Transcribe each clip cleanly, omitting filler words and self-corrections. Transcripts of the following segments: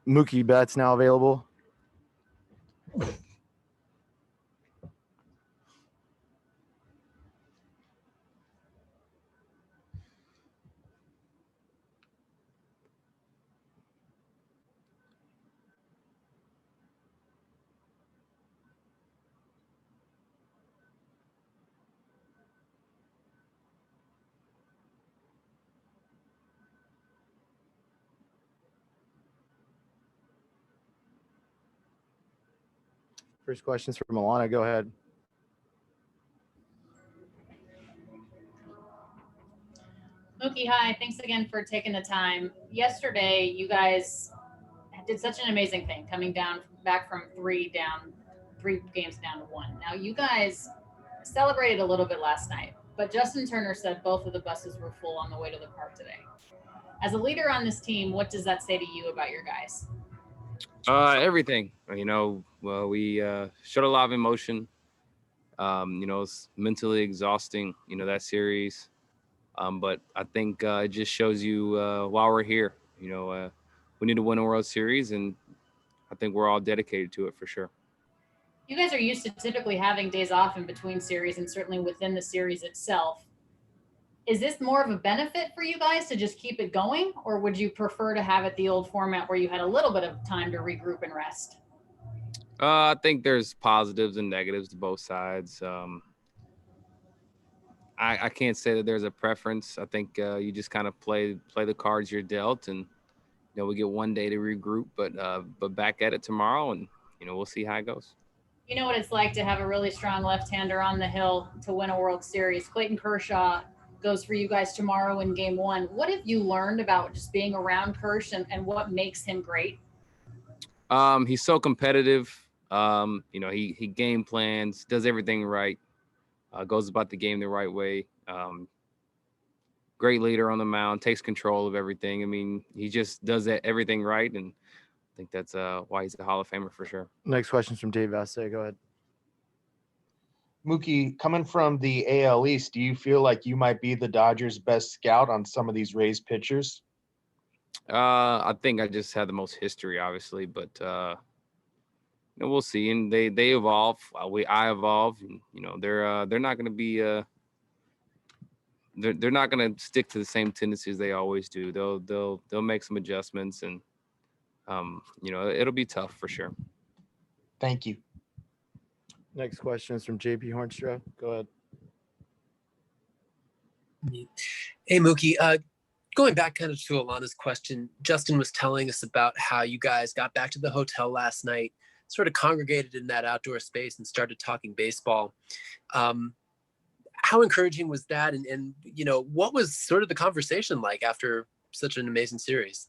Mookie Betts now available? First question's from Milana. Go ahead. Mookie, hi. Thanks again for taking the time. Yesterday, you guys did such an amazing thing, coming back from three games down to one. Now, you guys celebrated a little bit last night, but Justin Turner said both of the buses were full on the way to the park today. As a leader on this team, what does that say to you about your guys? Everything. We showed a lot of emotion. It's mentally exhausting, that series. But I think it just shows you why we're here. We need to win a World Series, and I think we're all dedicated to it for sure. You guys are used to typically having days off in between series and certainly within the series itself. Is this more of a benefit for you guys to just keep it going, or would you prefer to have it the old format where you had a little bit of time to regroup and rest? I think there's positives and negatives to both sides. I can't say that there's a preference. I think you just kind of play the cards you're dealt, and we get one day to regroup, but back at it tomorrow, and we'll see how it goes. You know what it's like to have a really strong left-hander on the hill to win a World Series. Clayton Kershaw goes for you guys tomorrow in Game 1. What have you learned about just being around Kersh and what makes him great? He's so competitive. He game plans, does everything right, goes about the game the right way. Great leader on the mound, takes control of everything. I mean, he just does everything right, and I think that's why he's a Hall of Famer for sure. Next question's from Dave Vasse. Go ahead. Mookie, coming from the AL East, do you feel like you might be the Dodgers' best scout on some of these Rays pitchers? I think I just had the most history, obviously, but we'll see. And they evolve. I evolve. And, they're not going to be. They're not going to stick to the same tendencies they always do. They'll make some adjustments, and it'll be tough for sure. Thank you. Next question is from JP Hornstra. Go ahead. Hey, Mookie. Going back kind of to Alana's question, Justin was telling us about how you guys got back to the hotel last night, sort of congregated in that outdoor space and started talking baseball. How encouraging was that? And what was sort of the conversation like after such an amazing series?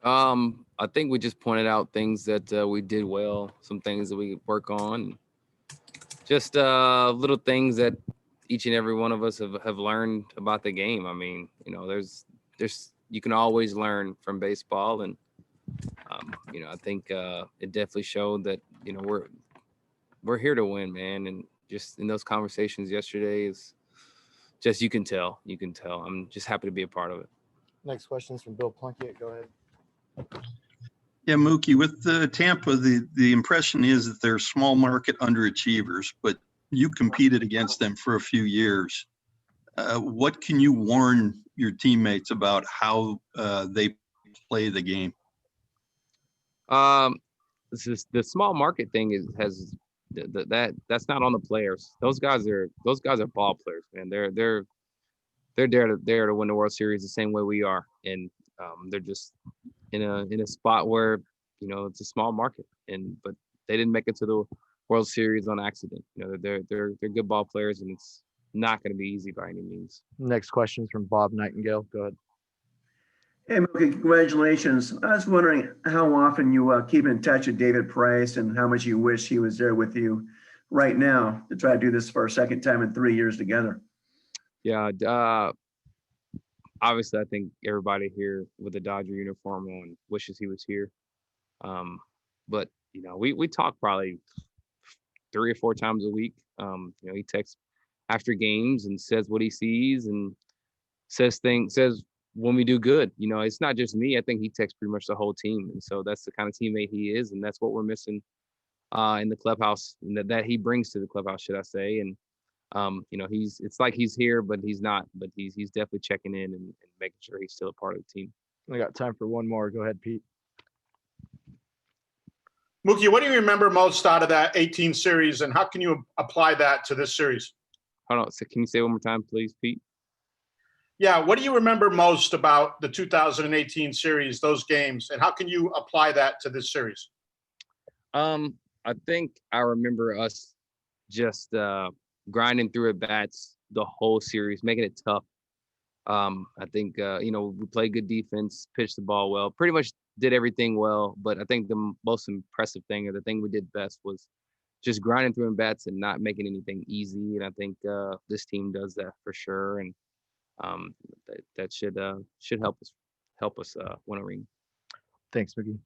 I think we just pointed out things that we did well, some things that we could work on, just little things that each and every one of us have learned about the game. I mean, there's you can always learn from baseball, and I think it definitely showed that we're here to win, man. And just in those conversations yesterday is just you can tell. I'm just happy to be a part of it. Next question is from Bill Plunkett. Go ahead. Yeah, Mookie, with Tampa, the impression is that they're small market underachievers, but you competed against them for a few years. What can you warn your teammates about how they play the game? The small market thing that's not on the players. Those guys are ball players, man. They're there to win the World Series the same way we are, and they're just in a spot where it's a small market, but they didn't make it to the World Series on accident. They're good ball players, and it's not going to be easy by any means. Next question is from Bob Nightingale. Go ahead. Hey, Mookie, congratulations. I was wondering how often you keep in touch with David Price and how much you wish he was there with you right now to try to do this for a second time in 3 years together. Yeah, obviously, I think everybody here with the Dodger uniform on wishes he was here. But we talk probably 3 or 4 times a week. He texts after games and says what he sees and says when we do good. You know, it's not just me. I think he texts pretty much the whole team, and so that's the kind of teammate he is, and that's what we're missing in the clubhouse, and that he brings to the clubhouse, should I say? And you know, it's like he's here, but he's not. But he's definitely checking in and making sure he's still a part of the team. We got time for one more. Go ahead, Pete. Mookie, what do you remember most out of that 18 series, and how can you apply that to this series? Hold on. So can you say one more time, please, Pete? Yeah, what do you remember most about the 2018 series, those games, and how can you apply that to this series? I think I remember us just grinding through at bats the whole series, making it tough. I think you know, we played good defense, pitched the ball well, pretty much did everything well. But I think the most impressive thing, or the thing we did best, was just grinding through in bats and not making anything easy. And I think this team does that for sure. And that should help us win a ring. Thanks, Mookie.